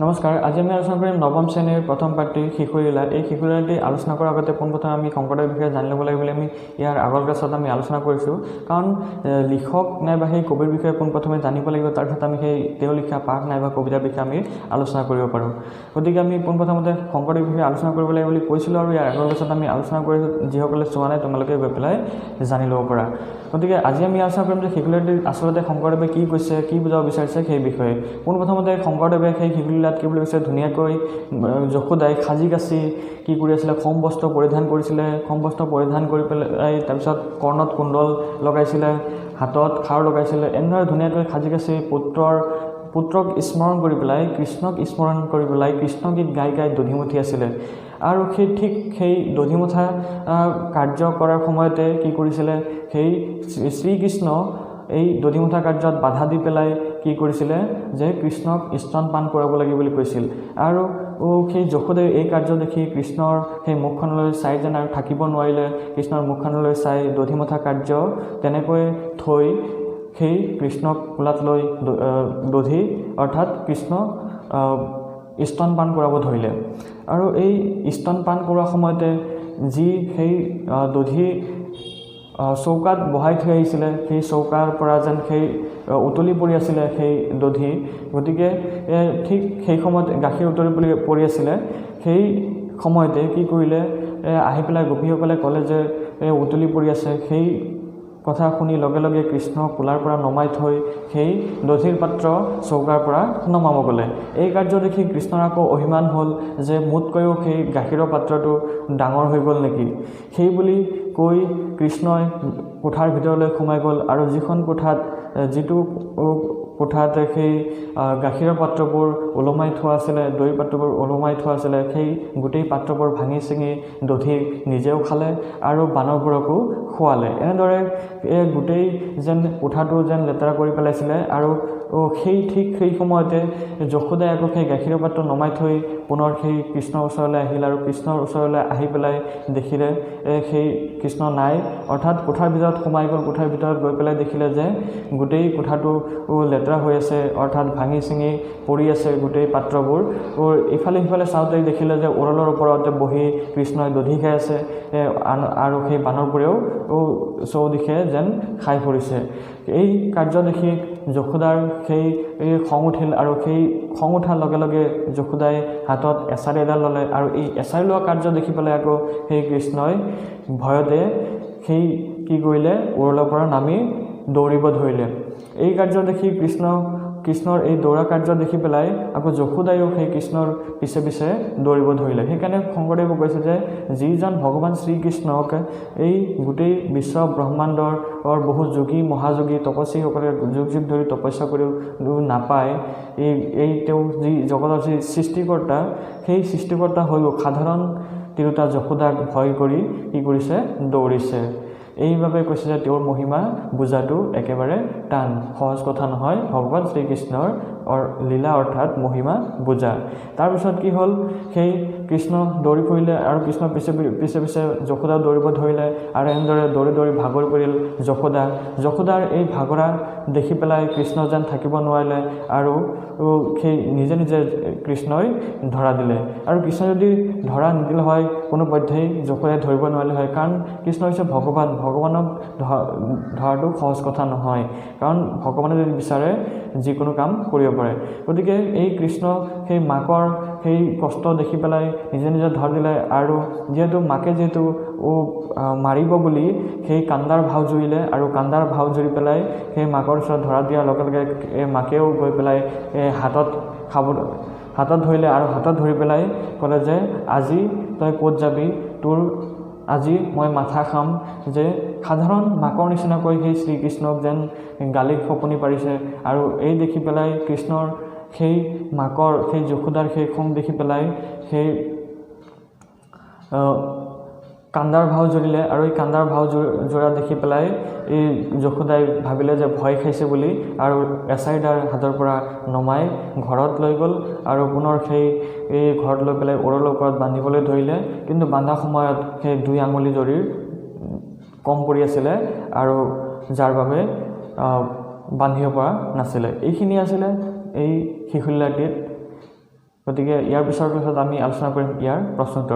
নমস্কাৰ, আজি আমি আলোচনা কৰিম নৱম শ্ৰেণীৰ প্ৰথম পাঠটি শিশুলীলা। এই শিশুলীলাটি আলোচনা কৰাৰ আগতে পোনপ্ৰথমে আমি শংকৰদেৱৰ বিষয়ে জানি ল'ব লাগে বুলি আমি ইয়াৰ আগৰ ক্লাছত আমি আলোচনা কৰিছোঁ। কাৰণ লিখক নাইবা সেই কবিৰ বিষয়ে পোনপ্ৰথমে জানিব লাগিব, তাৰপিছত আমি সেই তেওঁ লিখা পাঠ নাইবা কবিতাৰ বিষয়ে আমি আলোচনা কৰিব পাৰোঁ। গতিকে আমি পোনপ্ৰথমতে শংকৰদেৱৰ বিষয়ে আলোচনা কৰিব লাগে বুলি কৈছিলোঁ, আৰু ইয়াৰ আগৰ ক্লাছত আমি আলোচনা কৰিছোঁ। যিসকলে চোৱা নাই তোমালোকে গৈ পেলাই জানি ল'ব পাৰা। গতিকে আজি আমি আলোচনা কৰিম যে শিশুলীলাটি আচলতে শংকৰদেৱে কি কৈছে, কি বুজাব বিচাৰিছে সেই বিষয়ে। পোনপ্ৰথমতে শংকৰদেৱে সেই শিশুলীলাত কি বুলি কৈছে, ধুনীয়াকৈ যশোদাই সাজি কাচি কি কৰি আছিলে, সম বস্ত্ৰ পৰিধান কৰিছিলে। সম বস্ত্ৰ পৰিধান কৰি পেলাই তাৰপিছত কৰ্ণত কুণ্ডল লগাইছিলে, হাতত খাৰ লগাইছিলে। এনেদৰে ধুনীয়াকৈ সাজি কাচি পুত্ৰক স্মৰণ কৰি পেলাই, কৃষ্ণক স্মৰণ কৰি পেলাই কৃষ্ণগীত গাই গাই দধিমুঠি আছিলে। আৰু সেই দধিমুঠা কাৰ্য কৰাৰ সময়তে কি কৰিছিলে, সেই শ্ৰীকৃষ্ণ এই দধিমুঠা কাৰ্যত বাধা দি পেলাই কি কৰিছিলে যে কৃষ্ণক স্তনপান কৰাব লাগে বুলি কৈছিল। আৰু সেই যশোদাই এই কাৰ্য দেখি কৃষ্ণৰ সেই মুখখনলৈ চাই যেন আৰু থাকিব নোৱাৰিলে। কৃষ্ণৰ মুখখনলৈ চাই দধিমুঠা কাৰ্য তেনেকৈ থৈ সেই কৃষ্ণক কোলাত লৈ দধি অৰ্থাৎ কৃষ্ণ স্তনপান কৰাব ধৰিলে। আৰু এই স্তনপান কৰোৱাৰ সময়তে যি সেই দধি চৌকাত বহাই থৈ আহিছিলে, সেই চৌকাৰ পৰা যেন সেই উতলি পৰি আছিলে সেই দধি। গতিকে ঠিক সেই সময়ত গাখীৰ উতলি পৰি আছিলে। সেই সময়তে কি কৰিলে, আহি পেলাই গোপীসকলে ক'লে যে উতলি পৰি আছে। সেই কথা শুনি লগে লগে কৃষ্ণ কোলাৰ পৰা নমাই থৈ সেই দধিৰ পাত্ৰ চৌকাৰ পৰা নমাব গ'লে। এই কাৰ্য দেখি কৃষ্ণৰ আকৌ অভিমান হ'ল যে মোতকৈও সেই গাখীৰৰ পাত্ৰটো ডাঙৰ হৈ গ'ল নেকি। সেই বুলি কৈ কৃষ্ণই কোঠাৰ ভিতৰলৈ সোমাই গ'ল, আৰু যিটো কোঠাত সেই গাখীৰৰ পাত্ৰবোৰ ওলমাই থোৱা আছিলে, দৈৰ পাত্ৰবোৰ ওলমাই থোৱা আছিলে, সেই গোটেই পাত্ৰবোৰ ভাঙি চিঙি দধিক নিজেও খালে আৰু বানৰবোৰকো খোৱালে। এনেদৰে গোটেই যেন কোঠাটো যেন লেতেৰা কৰি পেলাইছিলে। আৰু সেই সময়তে যশোদাই আকৌ সেই গাখীৰৰ পাত্ৰ নমাই থৈ পুনৰ সেই কৃষ্ণৰ ওচৰলৈ আহিল, আৰু কৃষ্ণৰ ওচৰলৈ আহি পেলাই দেখিলে সেই কৃষ্ণ নাই, অৰ্থাৎ কোঠাৰ ভিতৰত সোমাই গ'ল। কোঠাৰ ভিতৰত গৈ পেলাই দেখিলে যে গোটেই কোঠাটো লেতেৰা হৈ আছে, অৰ্থাৎ ভাঙি চিঙি পৰি আছে গোটেই পাত্ৰবোৰ। ইফালে সিফালে চাওঁতে দেখিলে যে উৰলৰ ওপৰতে বহি কৃষ্ণই দধি খাই আছে, আৰু সেই বানৰবোৰেও চৌদিশে যেন খাই পৰিছে। এই কাৰ্য দেখি যশোদাৰ সেই খং উঠিল, আৰু সেই খং উঠাৰ লগে লগে যশোদাই হাতত এছাৰি এডাল ল'লে। আৰু এই এছাৰি লোৱা কাৰ্য দেখি পেলাই আকৌ সেই কৃষ্ণই ভয়তে সেই কি কৰিলে, উৰলৰ পৰা নামি দৌৰিব ধৰিলে। এই কাৰ্য দেখি কৃষ্ণৰ এই দৌৰা কাৰ্য দেখি পেলাই আকৌ যশোদায়ো সেই কৃষ্ণৰ পিছে পিছে দৌৰিব ধৰিলে। সেইকাৰণে শংকৰদেৱে কৈছে যে যিজন ভগৱান শ্ৰীকৃষ্ণক এই গোটেই বিশ্ব ব্ৰহ্মাণ্ডৰ বহু যোগী মহাযোগী তপস্বীসকলে যুগ যুগ ধৰি তপস্যা কৰিও নাপায়, তেওঁ যি জগতৰ যি সৃষ্টিকৰ্তা, সেই সৃষ্টিকৰ্তা হৈও সাধাৰণ তিৰোতা যশোদাক ভয় কৰি কি কৰিছে, দৌৰিছে। এইবাবে কৈছে যে তেওঁৰ মহিমা বুজাটো একেবাৰে টান, সহজ কথা নহয় ভগৱান শ্ৰীকৃষ্ণৰ লীলা অৰ্থাৎ মহিমা বুজা। তাৰপিছত কি হ'ল, সেই কৃষ্ণ দৌৰি ফুৰিলে, আৰু কৃষ্ণৰ পিছে পিছে যশোদা দৌৰিব ধৰিলে। আৰু এনেদৰে দৌৰি দৌৰি ভাগৰি পৰিল যশোদাৰ এই ভাগৰা দেখি পেলাই কৃষ্ণ যেন থাকিব নোৱাৰিলে, আৰু সেই নিজে নিজে কৃষ্ণই ধৰা দিলে। আৰু কৃষ্ণ যদি ধৰা নিদিলে হয় কোনো পধ্যেই যশোদাই ধৰিব নোৱাৰিলে হয়, কাৰণ কৃষ্ণ হৈছে ভগৱানক ধৰাটো সহজ কথা নহয়, কাৰণ ভগৱানে যদি বিচাৰে যিকোনো কাম কৰিব পাৰে। গতিকে এই কৃষ্ণ সেই মাকৰ সেই কষ্ট দেখি পেলাই নিজে নিজে ধৰা দিলে, আৰু মাকে যিহেতু মাৰিব বুলি সেই কান্দাৰ ভাও জুৰিলে, আৰু কান্দাৰ ভাও জুৰি পেলাই সেই মাকৰ ওচৰত ধৰা দিয়াৰ লগে লগে মাকেও গৈ পেলাই হাতত ধৰিলে, আৰু হাতত ধৰি পেলাই ক'লে যে আজি তই ক'ত যাবি, তোৰ আজি মই মাথা খাম। যে সাধাৰণ মাকৰ নিচিনাকৈ সেই শ্ৰীকৃষ্ণক যেন গালি খপনি পাৰিছে। আৰু এই দেখি পেলাই কৃষ্ণৰ সেই মাকৰ সেই যশোদাৰ সেই খং দেখি পেলাই সেই কান্দাৰ ভাও জুৰিলে, আৰু এই কান্দাৰ ভাও জোৰা দেখি পেলাই এই যশোদাই ভাবিলে যে ভয় খাইছে বুলি, আৰু এছাৰিডাল হাতৰ পৰা নমাই ঘৰত লৈ গ'ল, আৰু পুনৰ এই ঘৰত লৈ পেলাই উৰলৰ ওপৰত বান্ধিবলৈ ধৰিলে। কিন্তু বান্ধা সময়ত সেই 2 আঙুলি জৰিৰ কম পৰি আছিলে, আৰু যাৰ বাবে বান্ধিব পৰা নাছিলে। এইখিনি আছিলে এই শিশুলীলাটিত গতিকে ইয়াৰ পিছৰ ক্লাছত আমি আলোচনা কৰিম ইয়াৰ প্ৰশ্নোত্তৰ